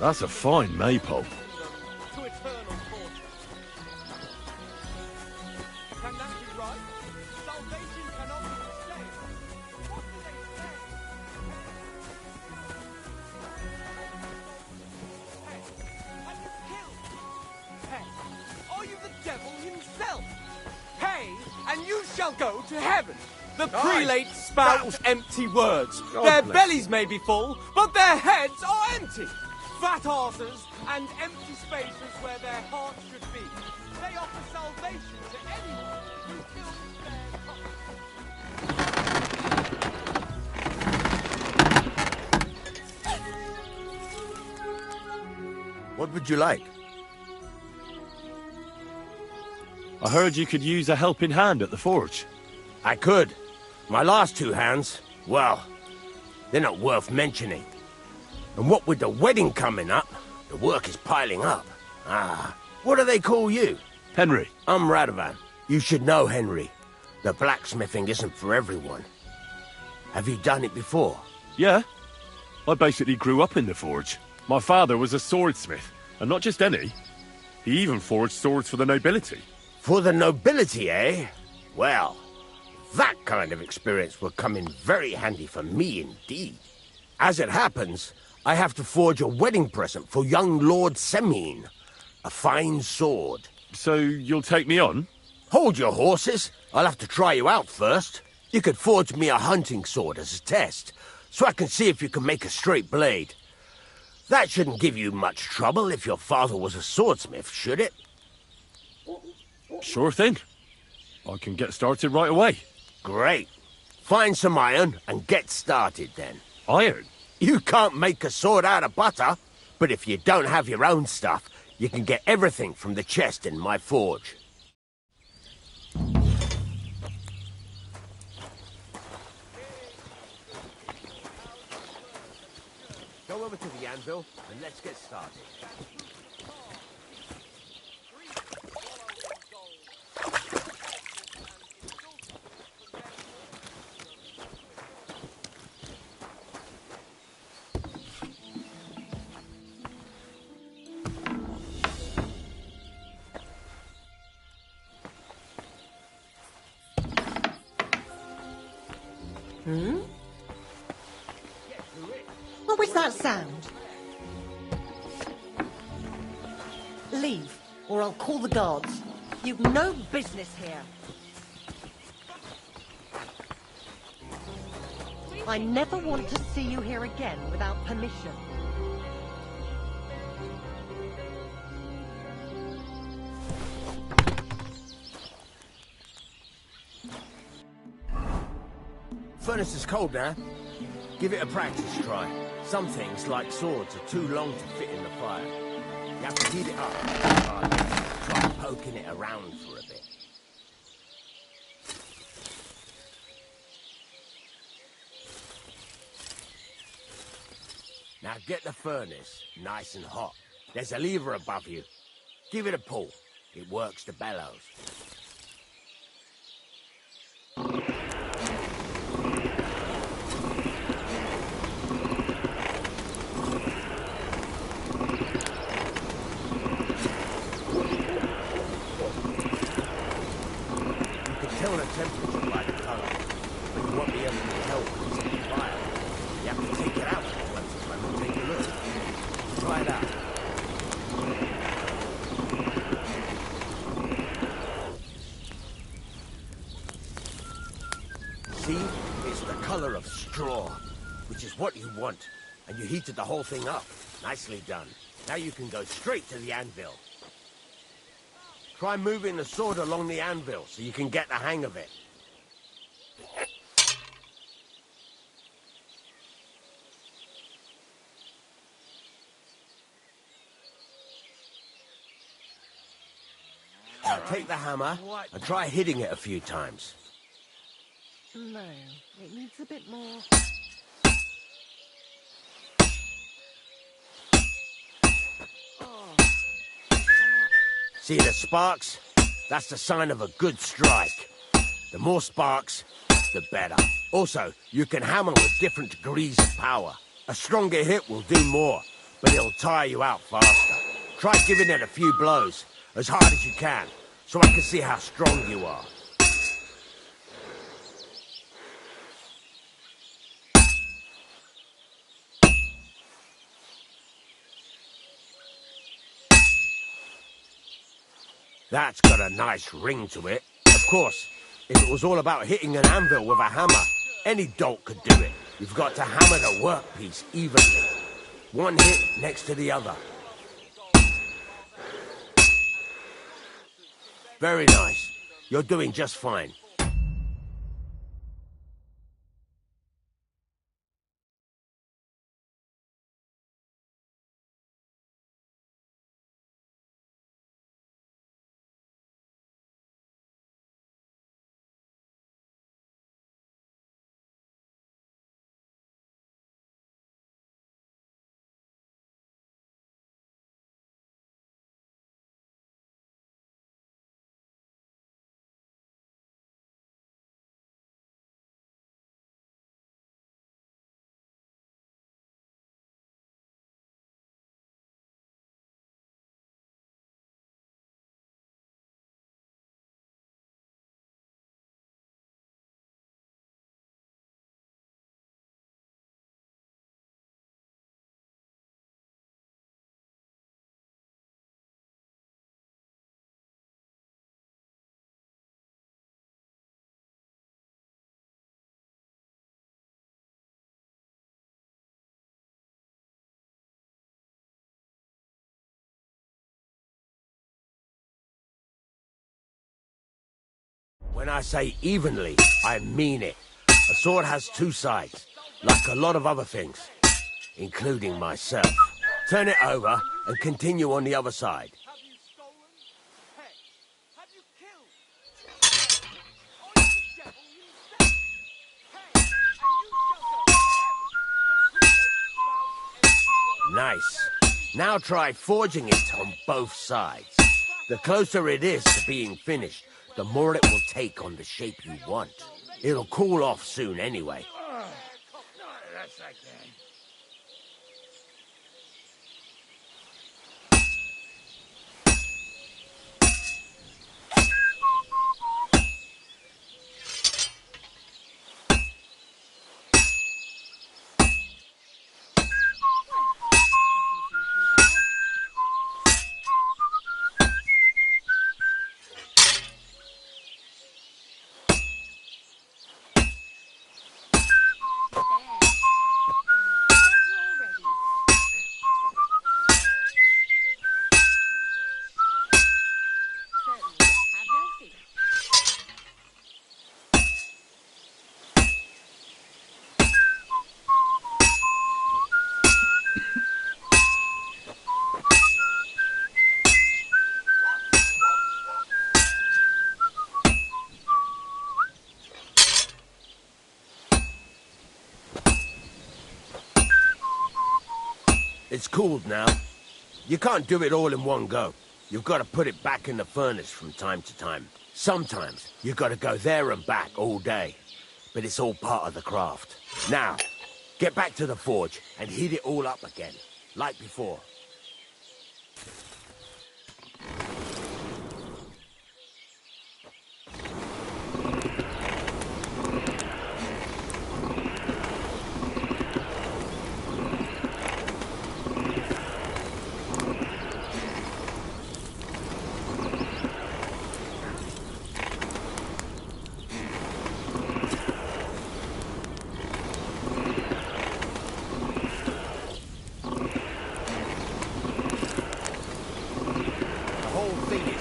That's a fine maypole. To eternal torture. Can that be right? Salvation cannot be sustained. What do they say? Hey, have you killed? Hey, are you the devil himself? Pay, and you shall go to heaven. The prelates spout empty words. Their bellies may be full, but their heads are empty. Fat asses and empty spaces where their hearts should be. They offer salvation to anyone who fills their What would you like? I heard you could use a helping hand at the forge. I could. My last two hands, well, they're not worth mentioning. And what with the wedding coming up, the work is piling up. What do they call you? Henry. I'm Radovan. You should know, Henry. The blacksmithing isn't for everyone. Have you done it before? Yeah. I basically grew up in the forge. My father was a swordsmith, and not just any. He even forged swords for the nobility. For the nobility, eh? Well, that kind of experience will come in very handy for me indeed. As it happens, I have to forge a wedding present for young Lord Semine. A fine sword. So you'll take me on? Hold your horses. I'll have to try you out first. You could forge me a hunting sword as a test, so I can see if you can make a straight blade. That shouldn't give you much trouble if your father was a swordsmith, should it? Sure thing. I can get started right away. Great. Find some iron and get started then. Iron? You can't make a sword out of butter, but if you don't have your own stuff, you can get everything from the chest in my forge. Go over to the anvil and let's get started. What was that sound? Leave, or I'll call the guards. You've no business here. I never want to see you here again without permission. Furnace is cold now. Give it a practice try. Some things, like swords, are too long to fit in the fire. You have to heat it up. Try poking it around for a bit. Now get the furnace nice and hot. There's a lever above you. Give it a pull. It works the bellows. Tell the temperature by the color, but you won't be able to tell when it's in the fire. You have to take it out once and take a look. Try it out. See? It's the color of straw, which is what you want. And you heated the whole thing up. Nicely done. Now you can go straight to the anvil. Try moving the sword along the anvil so you can get the hang of it. Now take the hammer and try hitting it a few times. No, it needs a bit more. See the sparks? That's the sign of a good strike. The more sparks, the better. Also, you can hammer with different degrees of power. A stronger hit will do more, but it'll tire you out faster. Try giving it a few blows, as hard as you can, so I can see how strong you are. That's got a nice ring to it. Of course, if it was all about hitting an anvil with a hammer, any dolt could do it. You've got to hammer the workpiece evenly. One hit next to the other. Very nice. You're doing just fine. When I say evenly, I mean it. A sword has two sides, like a lot of other things, including myself. Turn it over and continue on the other side. Have you stolen? Hey, have you killed? Are you the devil himself? Hey, and you shall go to heaven. The prelate spout empty words. Nice. Now try forging it on both sides. The closer it is to being finished, the more it will take on the shape you want. It'll cool off soon anyway. That's again. It's cooled now. You can't do it all in one go. You've got to put it back in the furnace from time to time. Sometimes you've got to go there and back all day. But it's all part of the craft. Now, get back to the forge and heat it all up again, like before.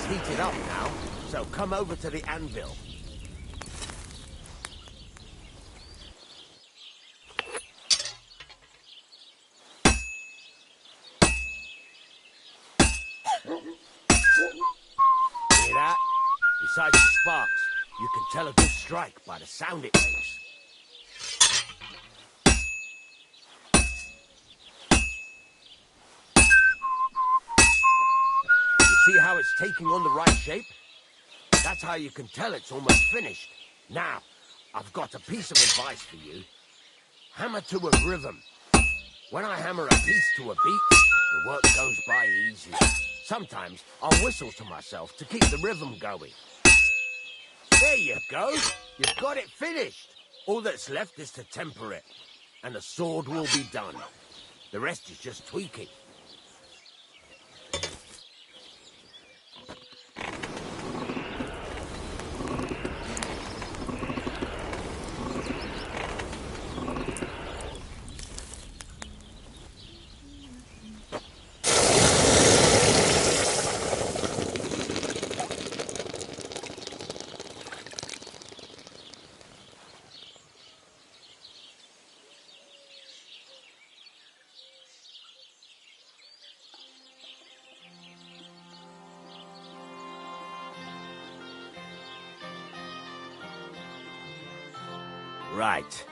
Heated up now, so come over to the anvil. Hear that? Besides the sparks, you can tell a good strike by the sound it makes. See how it's taking on the right shape? That's how you can tell it's almost finished. Now, I've got a piece of advice for you. Hammer to a rhythm. When I hammer a piece to a beat, The work goes by easier. Sometimes I'll whistle to myself to keep the rhythm going. There you go. You've got it finished. All that's left is to temper it, and the sword will be done. The rest is just tweaking. Right.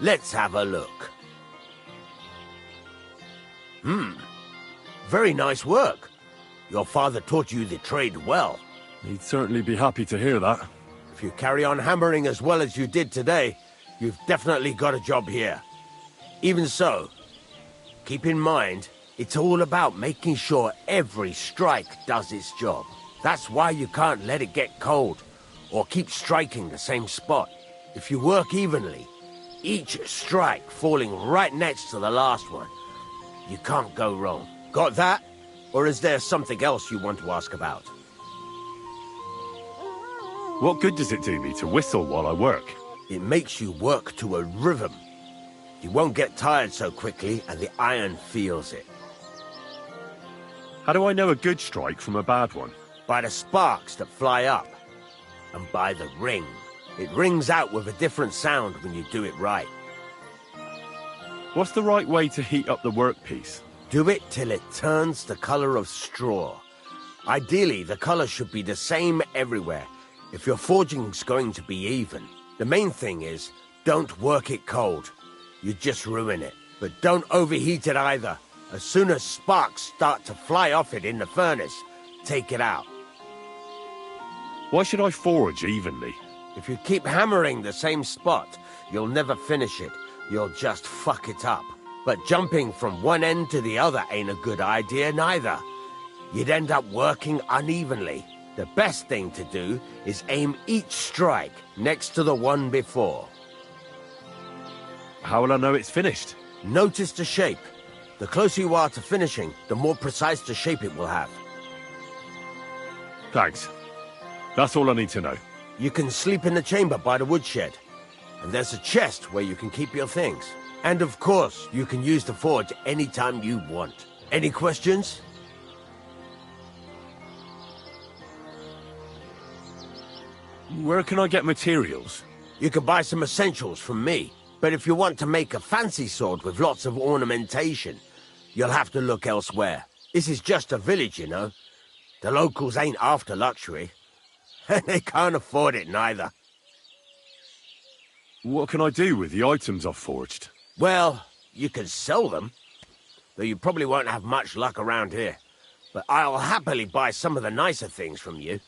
Let's have a look. Very nice work. Your father taught you the trade well. He'd certainly be happy to hear that. If you carry on hammering as well as you did today, you've definitely got a job here. Even so, keep in mind, it's all about making sure every strike does its job. That's why you can't let it get cold, or keep striking the same spot. If you work evenly, each strike falling right next to the last one, you can't go wrong. Got that? Or is there something else you want to ask about? What good does it do me to whistle while I work? It makes you work to a rhythm. You won't get tired so quickly, and the iron feels it. How do I know a good strike from a bad one? By the sparks that fly up, and by the ring. It rings out with a different sound when you do it right. What's the right way to heat up the workpiece? Do it till it turns the color of straw. Ideally, the color should be the same everywhere, if your forging's going to be even. The main thing is, don't work it cold. You just ruin it. But don't overheat it either. As soon as sparks start to fly off it in the furnace, take it out. Why should I forge evenly? If you keep hammering the same spot, you'll never finish it. You'll just fuck it up. But jumping from one end to the other ain't a good idea neither. You'd end up working unevenly. The best thing to do is aim each strike next to the one before. How will I know it's finished? Notice the shape. The closer you are to finishing, the more precise the shape it will have. Thanks. That's all I need to know. You can sleep in the chamber by the woodshed. And there's a chest where you can keep your things. And of course, you can use the forge anytime you want. Any questions? Where can I get materials? You can buy some essentials from me. But if you want to make a fancy sword with lots of ornamentation, you'll have to look elsewhere. This is just a village, you know. The locals ain't after luxury. They can't afford it neither. What can I do with the items I've forged? Well, you can sell them, though you probably won't have much luck around here. But I'll happily buy some of the nicer things from you.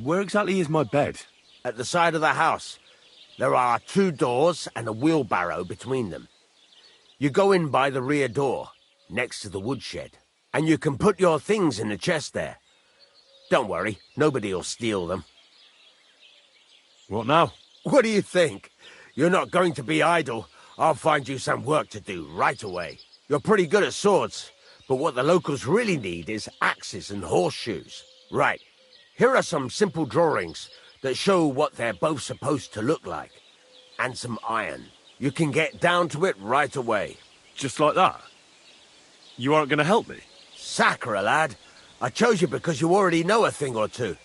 Where exactly is my bed? At the side of the house. There are 2 doors and a wheelbarrow between them. You go in by the rear door, next to the woodshed, and you can put your things in the chest there. Don't worry, nobody'll steal them. What now? What do you think? You're not going to be idle. I'll find you some work to do right away. You're pretty good at swords, but what the locals really need is axes and horseshoes. Right, here are some simple drawings that show what they're both supposed to look like. And some iron. You can get down to it right away. Just like that? You aren't going to help me? Sacre, lad. I chose you because you already know a thing or two.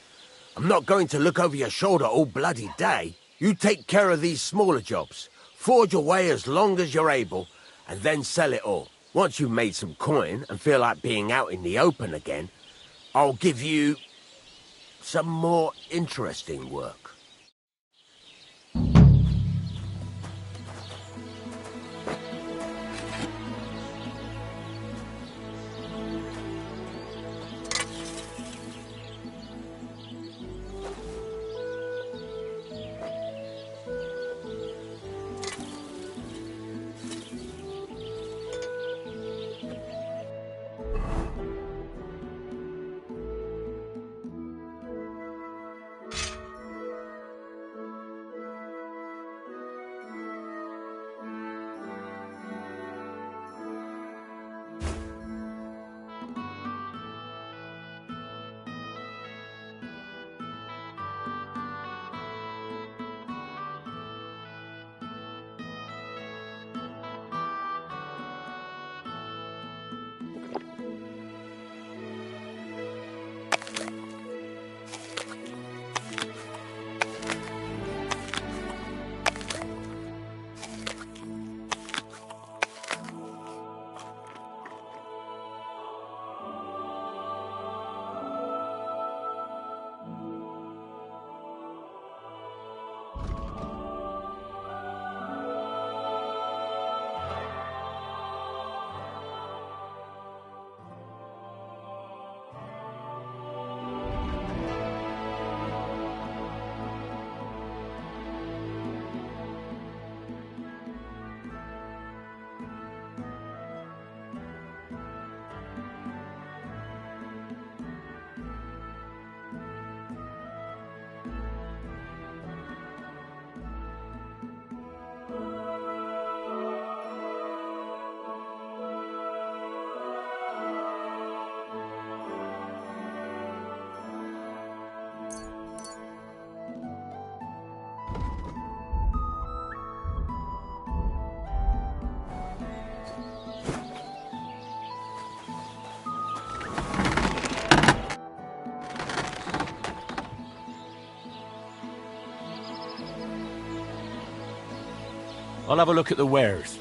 I'm not going to look over your shoulder all bloody day. You take care of these smaller jobs. Forge away as long as you're able, and then sell it all. Once you've made some coin and feel like being out in the open again, I'll give you some more interesting work. I'll have a look at the wares.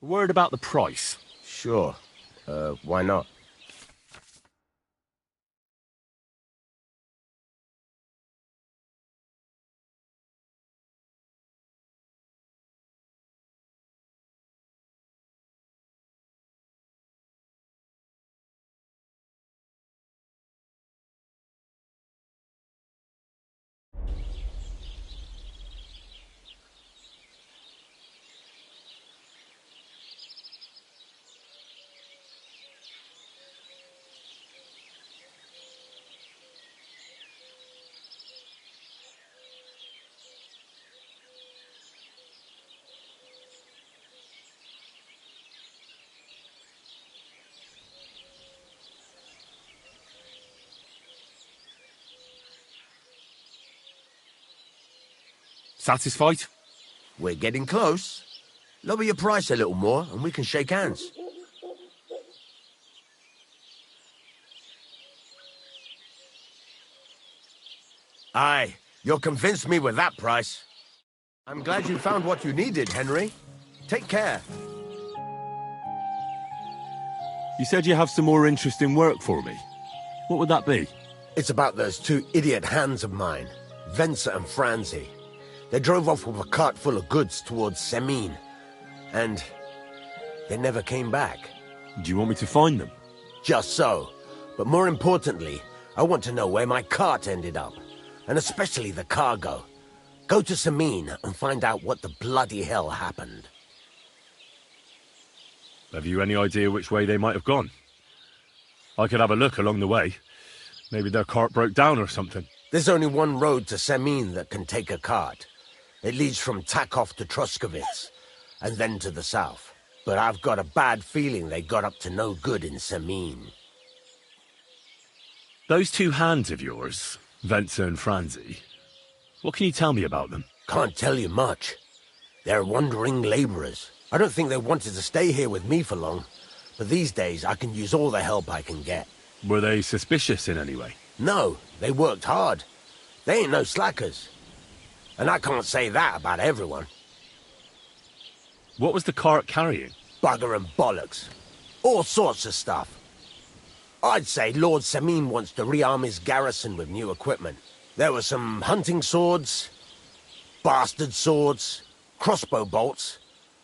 Word about the price. Sure. Why not? Satisfied? We're getting close. Lower your price a little more and we can shake hands. Aye, you'll convince me with that price. I'm glad you found what you needed, Henry. Take care. You said you have some more interesting work for me. What would that be? It's about those two idiot hands of mine, Venser and Franzi. They drove off with a cart full of goods towards Semine. And they never came back. Do you want me to find them? Just so. But more importantly, I want to know where my cart ended up. And especially the cargo. Go to Semine and find out what the bloody hell happened. Have you any idea which way they might have gone? I could have a look along the way. Maybe their cart broke down or something. There's only one road to Semine that can take a cart. It leads from Takov to Troskovitz, and then to the south. But I've got a bad feeling they got up to no good in Semine. Those two hands of yours, Venser and Franzi, what can you tell me about them? Can't tell you much. They're wandering laborers. I don't think they wanted to stay here with me for long, but these days I can use all the help I can get. Were they suspicious in any way? No, they worked hard. They ain't no slackers. And I can't say that about everyone. What was the cart carrying? Bugger and bollocks. All sorts of stuff. I'd say Lord Semine wants to rearm his garrison with new equipment. There were some hunting swords, bastard swords, crossbow bolts.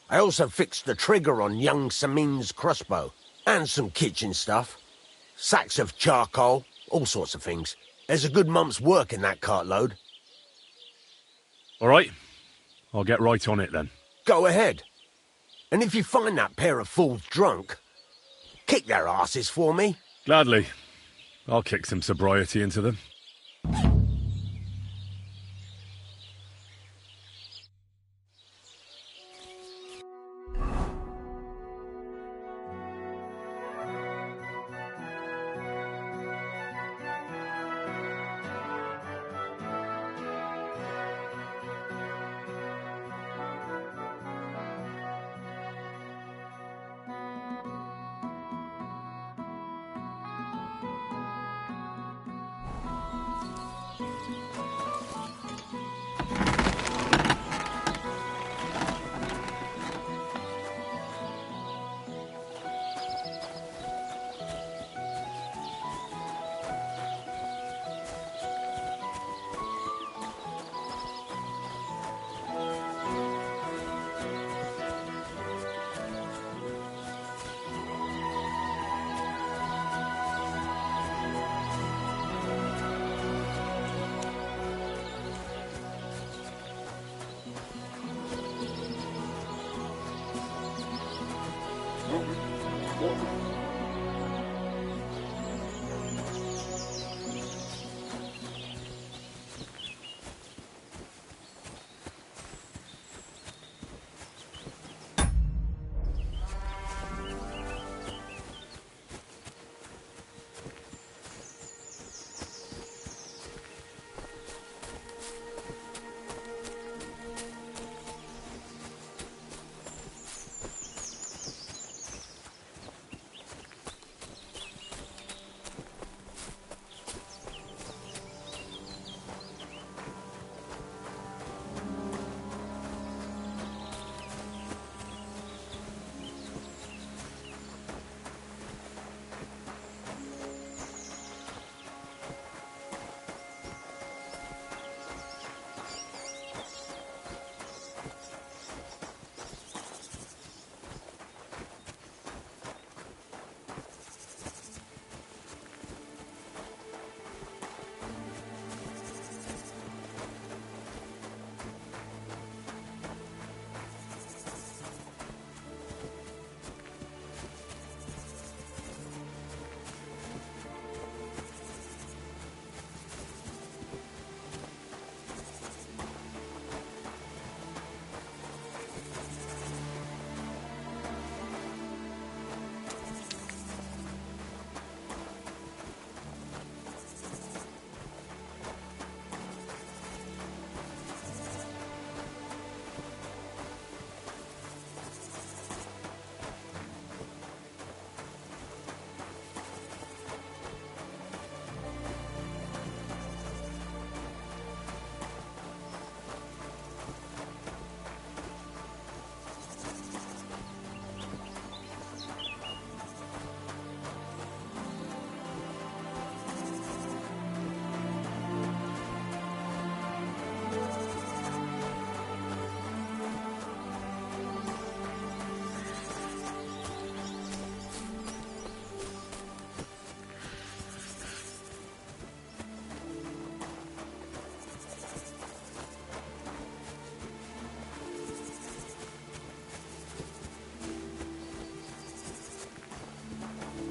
I also fixed the trigger on young Semine's crossbow. And some kitchen stuff. Sacks of charcoal, all sorts of things. There's a good month's work in that cartload. All right. I'll get right on it then. Go ahead. And if you find that pair of fools drunk, kick their asses for me. Gladly. I'll kick some sobriety into them.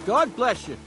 God bless you.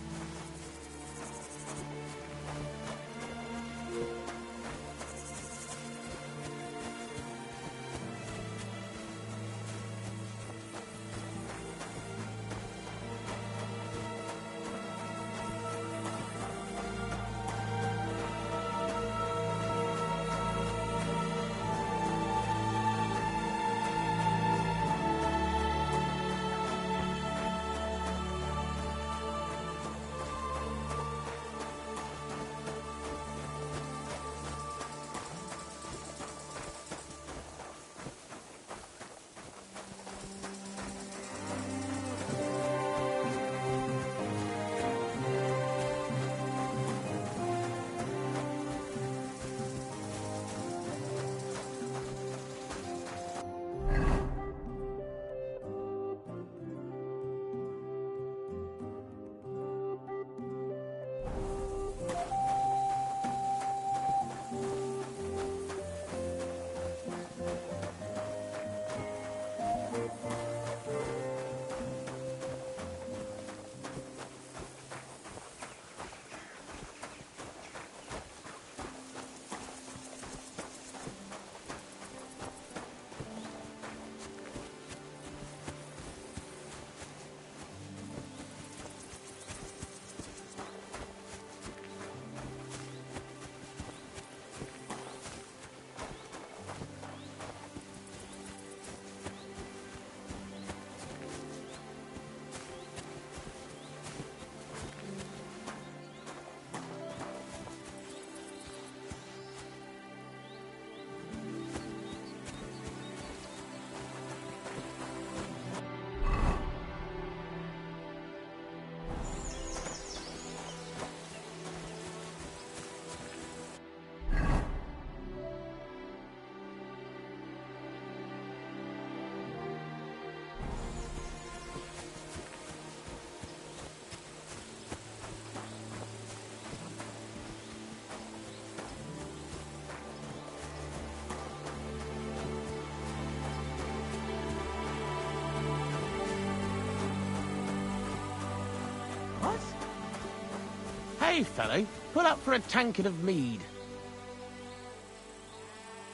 What? Hey, fellow, pull up for a tankard of mead.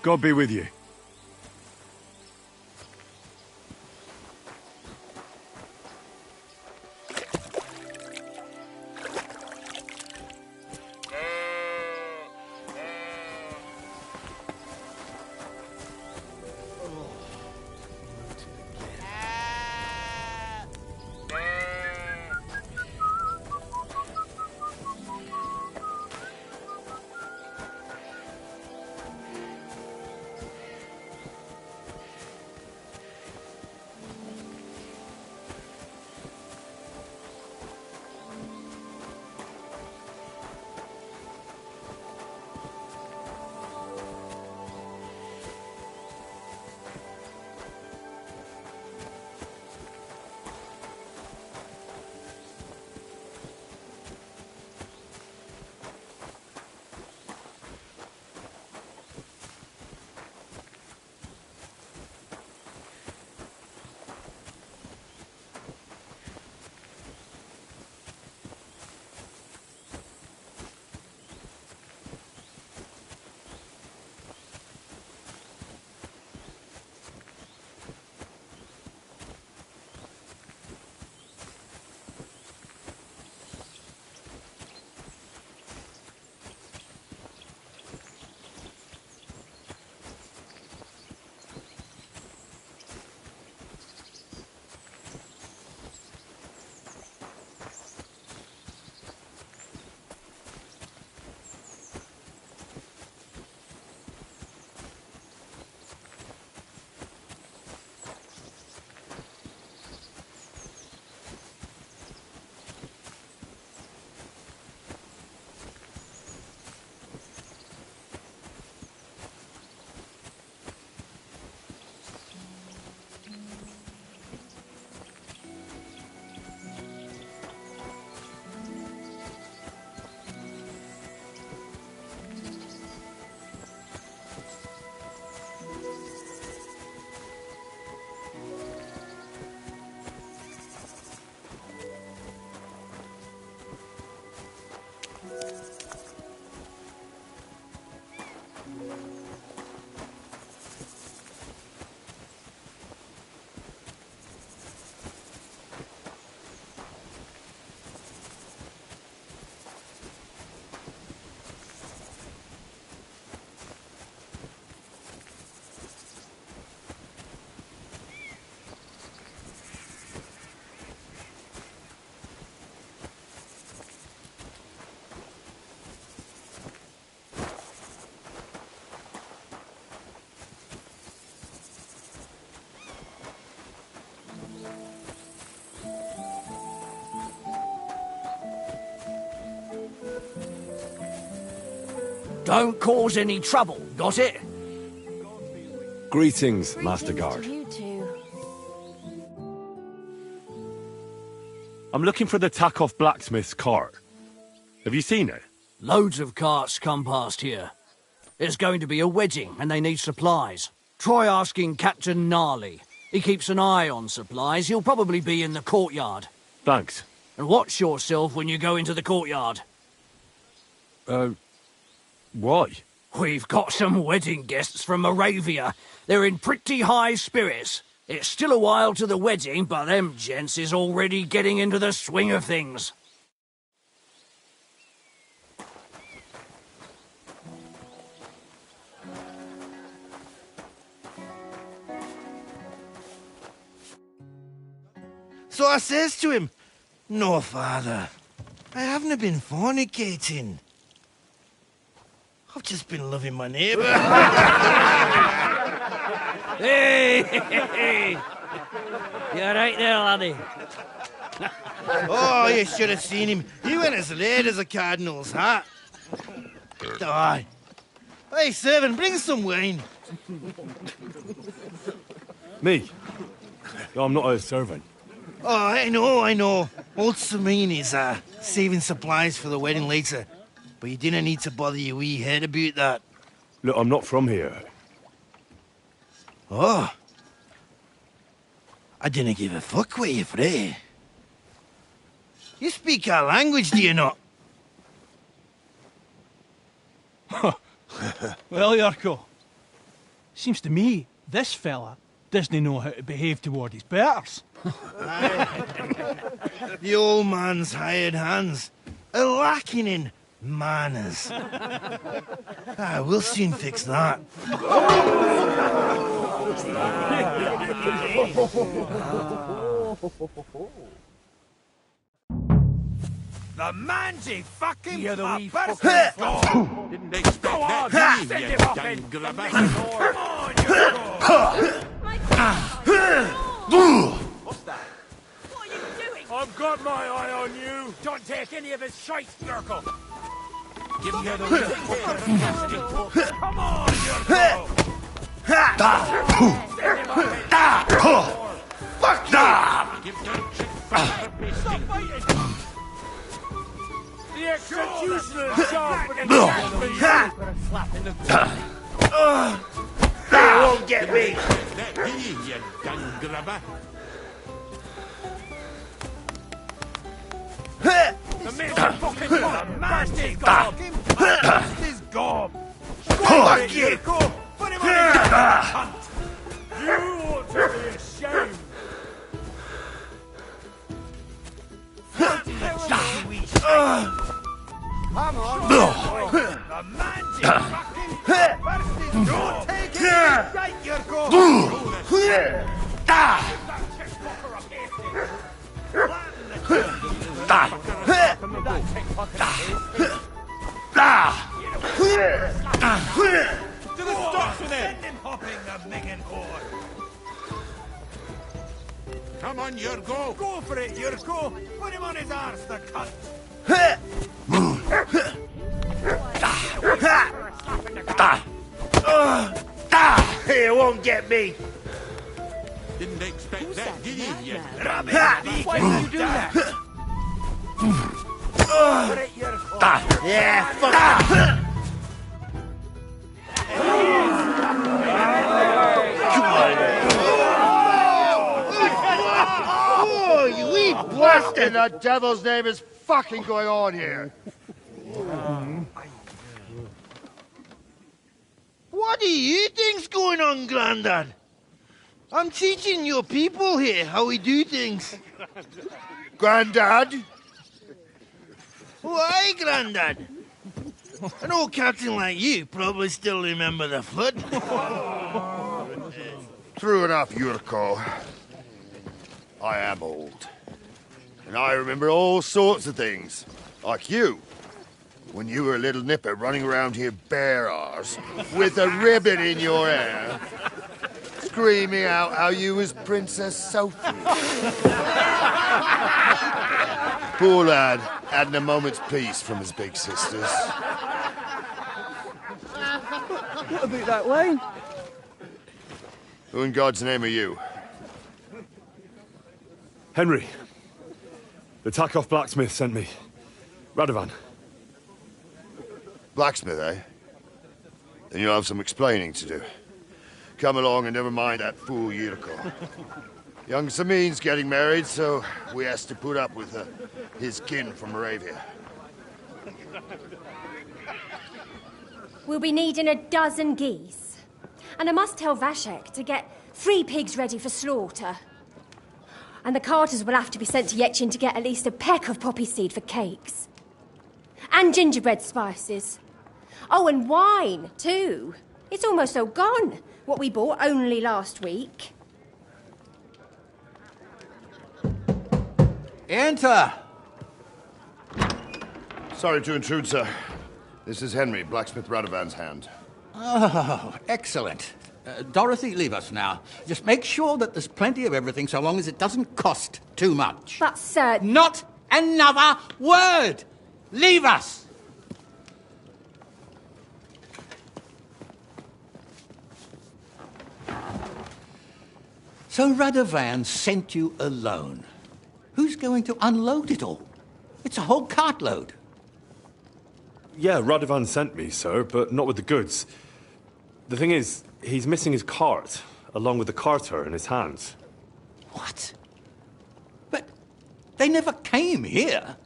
God be with you. Don't cause any trouble, got it? Greetings, Master Guard. You two. I'm looking for the Takeoff blacksmith's cart. Have you seen it? Loads of carts come past here. There's going to be a wedding and they need supplies. Try asking Captain Gnarly. He keeps an eye on supplies. He'll probably be in the courtyard. Thanks. And watch yourself when you go into the courtyard. Why? We've got some wedding guests from Moravia. They're in pretty high spirits. It's still a while to the wedding, but them gents is already getting into the swing of things. So I says to him, "No, father, I haven't been fornicating. I've just been loving my neighbour." Hey! You're right there, laddie. Oh, you should have seen him. He went as late as a cardinal's hat. Aye. Hey, servant, bring some wine. Me? I'm not a servant. Oh, I know. Old Samine is saving supplies for the wedding later. But you didn't need to bother your wee head about that. Look, I'm not from here. Oh. I didn't give a fuck where you're from. You speak our language, do you not? Well, Yurko, seems to me this fella doesn't know how to behave toward his betters. The old man's hired hands are lacking in manners. We'll soon fix that. The mangy fucking You're the wee puppers. Didn't expect that, did you, you dung grubber? Come on, you What's that? What are you doing? I've got my eye on you. Don't take any of his shite, Yurko. Give me the wheel. Come on, Yurko. Fuck that! Give that chick fucker a pasting. The executioner's job for the They won't get me! That, did you, you dung grubber? The man's fucking the man's gob. His gob. Fuck you! Yurko. Put him on his cunt. You ought to be ashamed. Come on. The man's fucking puppers. Don't take it. Right, Yurko. That chick fucker up here. To the stocks with him! Send him hopping, the miggin' whore! Come on, Yurko. Go for it, Yurko! Put him on his arse, the cunt! They won't get me! Didn't expect that, did you, you Rabbit! Why did you do that? Put it, Yurko! Yeah, fuck that! Oh, you wee What in the devil's name is fucking going on here? What do you think's going on, Grandad? I'm teaching your people here how we do things. Grandad? Why, Grandad? An old captain like you probably still remember the flood. True enough, Yurko. I am old. And I remember all sorts of things. Like you. When you were a little nipper running around here bare arse, with a ribbon in your hair, screaming out how you was Princess Sophie. Poor lad, hadn't a moment's peace from his big sisters. What about that wine? Who in God's name are you? Henry. The Takeoff blacksmith sent me. Radovan. Blacksmith, eh? Then you'll have some explaining to do. Come along and never mind that fool Yurko. Young Samin's getting married, so we has to put up with his kin from Moravia. We'll be needing a dozen geese. And I must tell Vashek to get 3 pigs ready for slaughter. And the carters will have to be sent to Yetchin to get at least a peck of poppy seed for cakes. And gingerbread spices. Oh, and wine, too. It's almost all gone, what we bought only last week. Enter! Sorry to intrude, sir. This is Henry, blacksmith Radovan's hand. Oh, excellent. Dorothy, leave us now. Just make sure that there's plenty of everything so long as it doesn't cost too much. But, sir... Not another word! Leave us! So Radovan sent you alone. Who's going to unload it all? It's a whole cartload. Yeah, Radovan sent me, sir, but not with the goods. The thing is, he's missing his cart, along with the carter in his hands. What? But they never came here.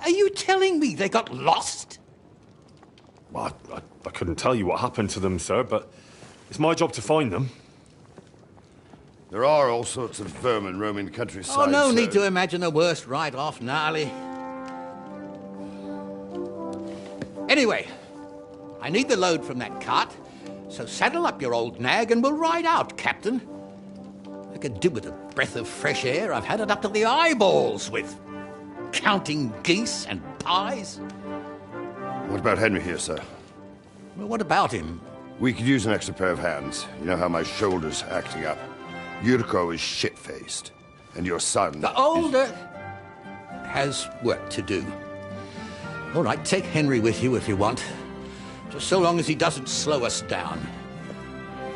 Are you telling me they got lost? Well, I couldn't tell you what happened to them, sir, but it's my job to find them. There are all sorts of vermin roaming the countryside. Oh, no need to imagine the worst right off, gnarly. Anyway, I need the load from that cart, so saddle up your old nag and we'll ride out, Captain. I could do with a breath of fresh air. I've had it up to the eyeballs with counting geese and pies. What about Henry here, sir? Well, what about him? We could use an extra pair of hands. You know how my shoulder's acting up. Yurko is shit-faced, and your son... The older has work to do. All right, take Henry with you if you want. Just so long as he doesn't slow us down.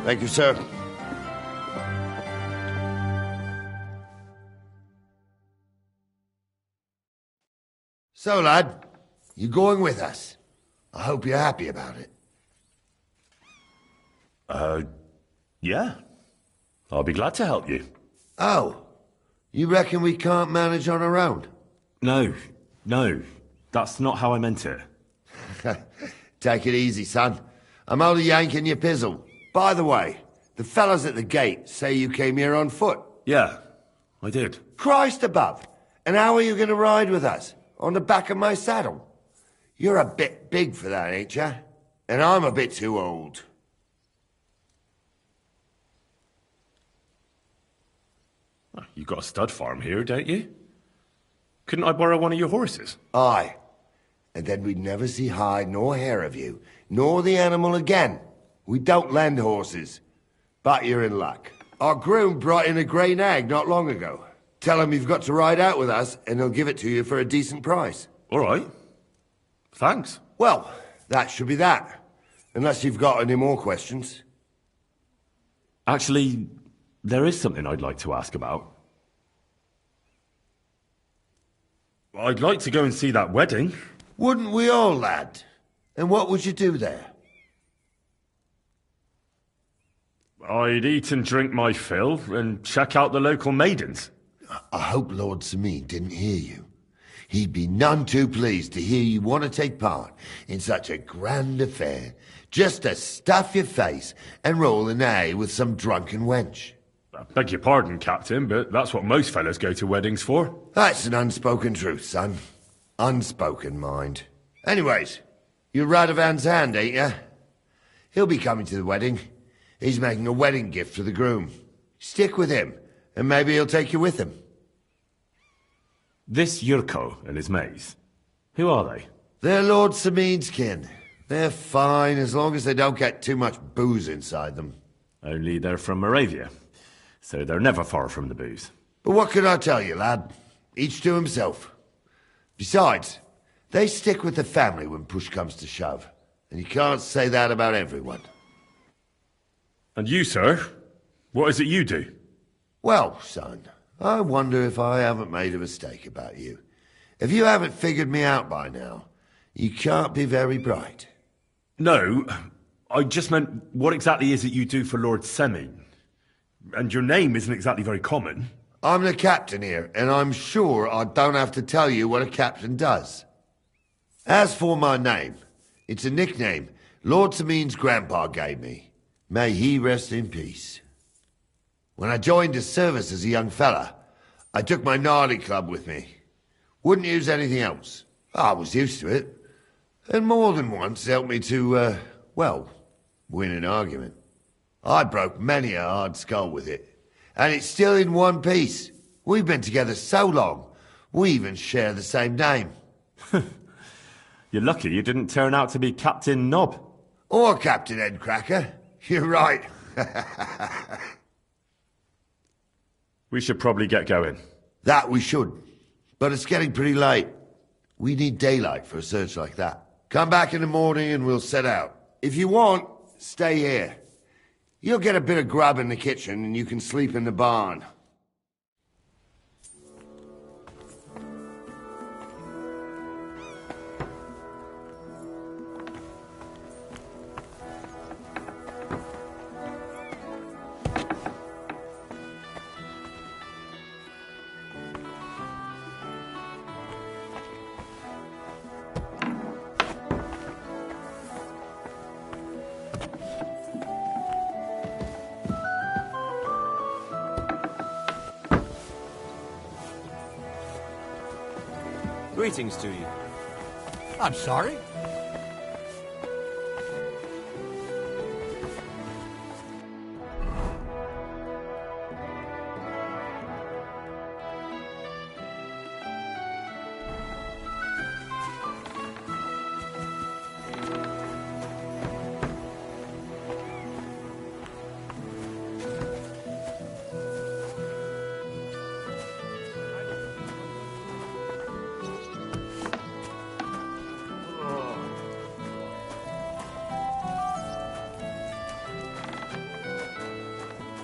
Thank you, sir. So, lad, you going with us? I hope you're happy about it. Yeah. I'll be glad to help you. Oh, you reckon we can't manage on our own? No. That's not how I meant it. Take it easy, son. I'm only yanking your pizzle. By the way, the fellas at the gate say you came here on foot. Yeah, I did. Christ above! And how are you going to ride with us? On the back of my saddle? You're a bit big for that, ain't ya? And I'm a bit too old. You got a stud farm here, don't you? Couldn't I borrow one of your horses? Aye. And then we'd never see hide nor hair of you, nor the animal again. We don't lend horses. But you're in luck. Our groom brought in a grey nag not long ago. Tell him you've got to ride out with us, and he'll give it to you for a decent price. All right. Thanks. Well, that should be that. Unless you've got any more questions. Actually, there is something I'd like to ask about. I'd like to go and see that wedding. Wouldn't we all, lad? And what would you do there? I'd eat and drink my fill and check out the local maidens. I hope Lord Sameen didn't hear you. He'd be none too pleased to hear you want to take part in such a grand affair, just to stuff your face and roll an A with some drunken wench. I beg your pardon, Captain, but that's what most fellas go to weddings for. That's an unspoken truth, son. Unspoken, mind. Anyways, you're Radovan's hand, ain't you? He'll be coming to the wedding. He's making a wedding gift for the groom. Stick with him, and maybe he'll take you with him. This Yurko and his mates, who are they? They're Lord Sameen's kin. They're fine as long as they don't get too much booze inside them. Only they're from Moravia, so they're never far from the booze. But what can I tell you, lad? Each to himself. Besides, they stick with the family when push comes to shove. And you can't say that about everyone. And you, sir? What is it you do? Well, son, I wonder if I haven't made a mistake about you. If you haven't figured me out by now, you can't be very bright. No, I just meant, what exactly is it you do for Lord Semine? And your name isn't exactly very common. I'm the captain here, and I'm sure I don't have to tell you what a captain does. As for my name, it's a nickname Lord Samine's grandpa gave me. May he rest in peace. When I joined his service as a young fella, I took my gnarly club with me. Wouldn't use anything else. I was used to it. And more than once helped me to, win an argument. I broke many a hard skull with it. And it's still in one piece. We've been together so long, we even share the same name. You're lucky you didn't turn out to be Captain Knob. Or Captain Headcracker. You're right. We should probably get going. That we should. But it's getting pretty late. We need daylight for a search like that. Come back in the morning and we'll set out. If you want, stay here. You'll get a bit of grub in the kitchen and you can sleep in the barn. Greetings to you. I'm sorry.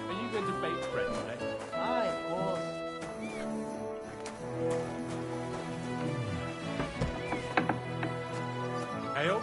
Are you going to bake bread today? Aye, of course. Ale?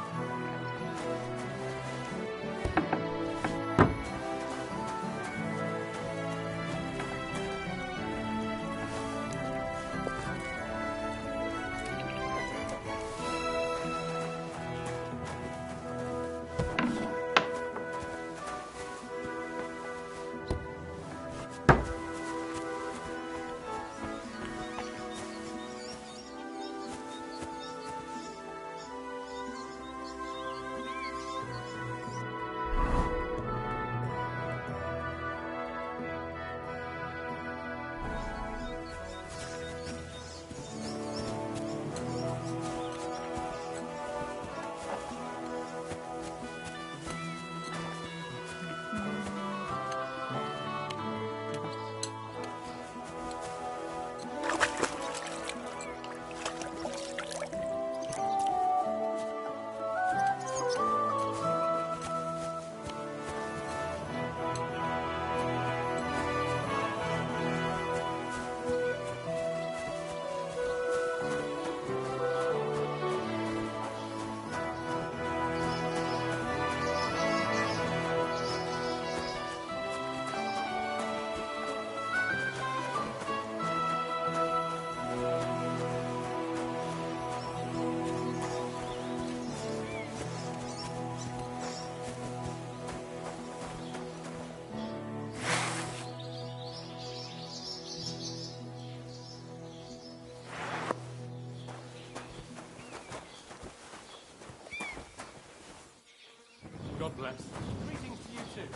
God bless. Greetings to you too.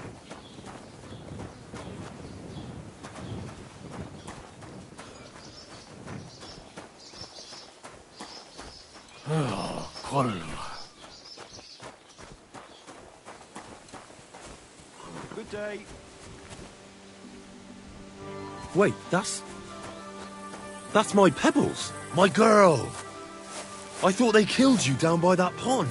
Good day. Wait, that's my Pebbles. My girl! I thought they killed you down by that pond.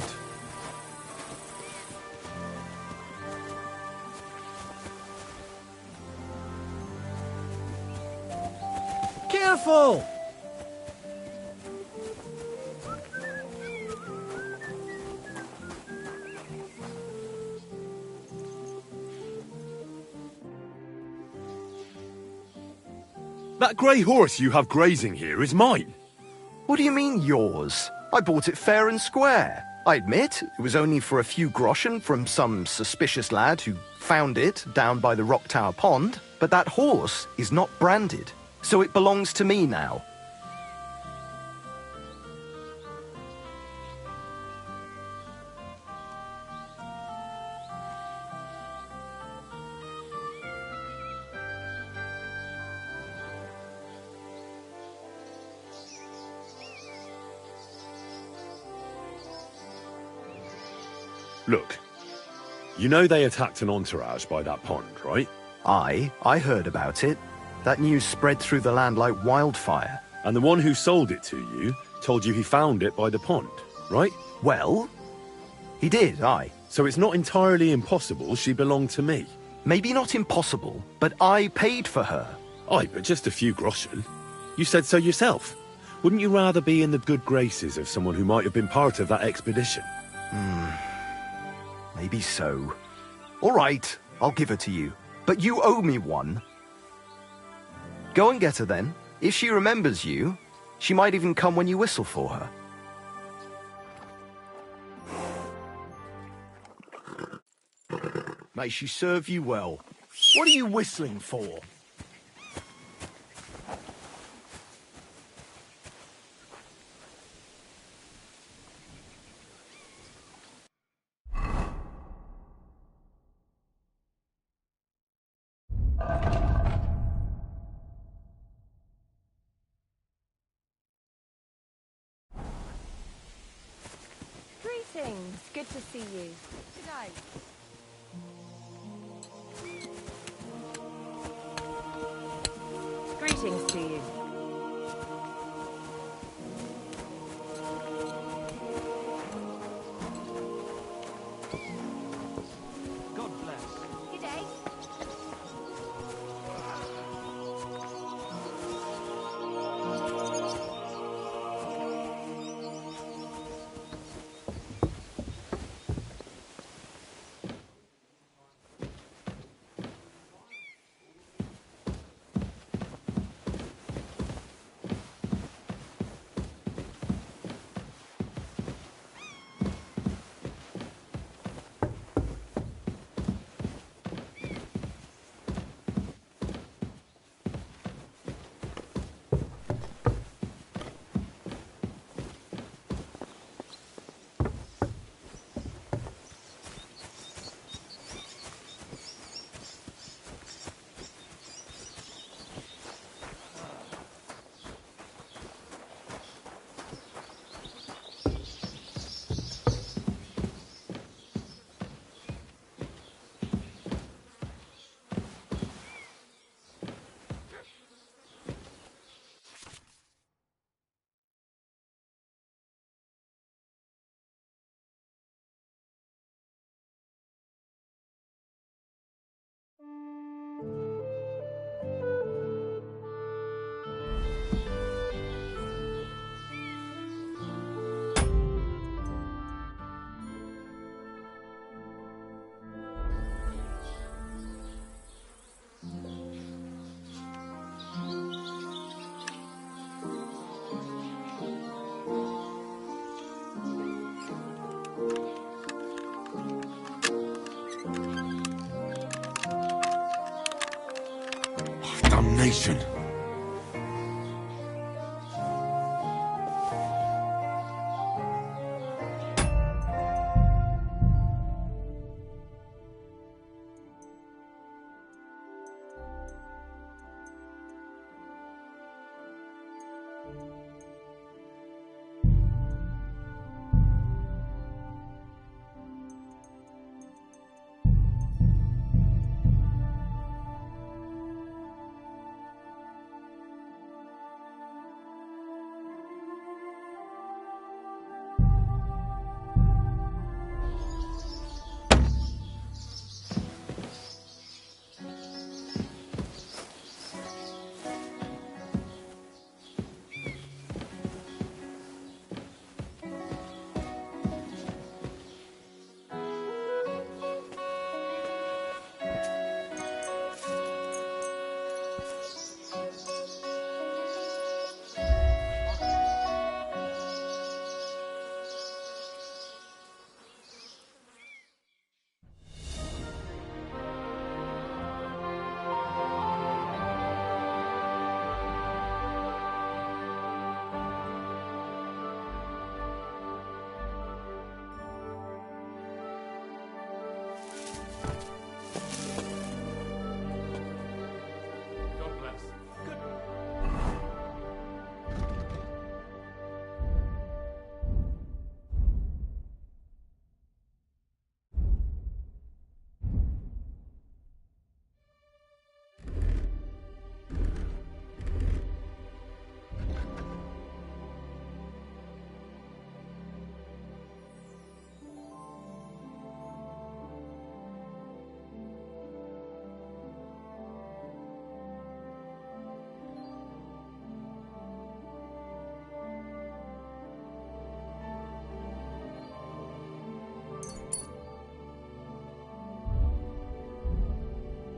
Careful! That grey horse you have grazing here is mine. What do you mean, yours? I bought it fair and square. I admit, it was only for a few groschen from some suspicious lad who found it down by the Rock Tower Pond, but that horse is not branded, so it belongs to me now. Look, you know they attacked an entourage by that pond, right? I heard about it. That news spread through the land like wildfire. And the one who sold it to you told you he found it by the pond, right? Well, he did, aye. So it's not entirely impossible she belonged to me. Maybe not impossible, but I paid for her. Aye, but just a few groschen. You said so yourself. Wouldn't you rather be in the good graces of someone who might have been part of that expedition? Maybe so. All right, I'll give her to you. But you owe me one. Go and get her then. If she remembers you, she might even come when you whistle for her. May she serve you well. What are you whistling for? Good to see you. Today. Greetings to you. God bless. Good day. Damnation.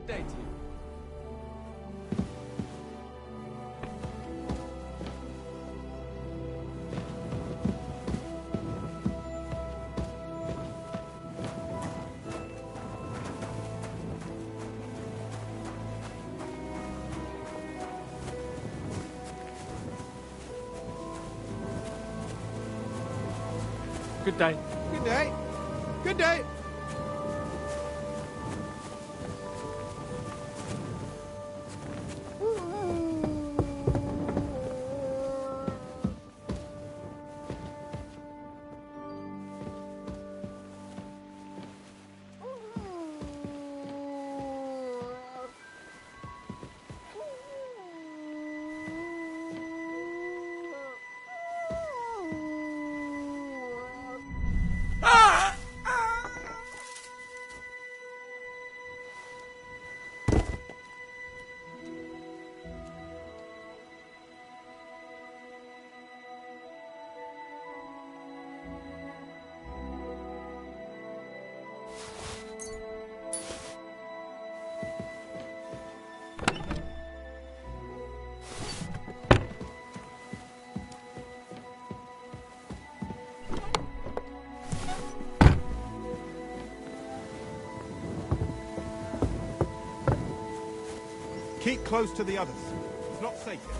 Day to you. Good day. Good day. Good day. close to the others. It's not safe yet.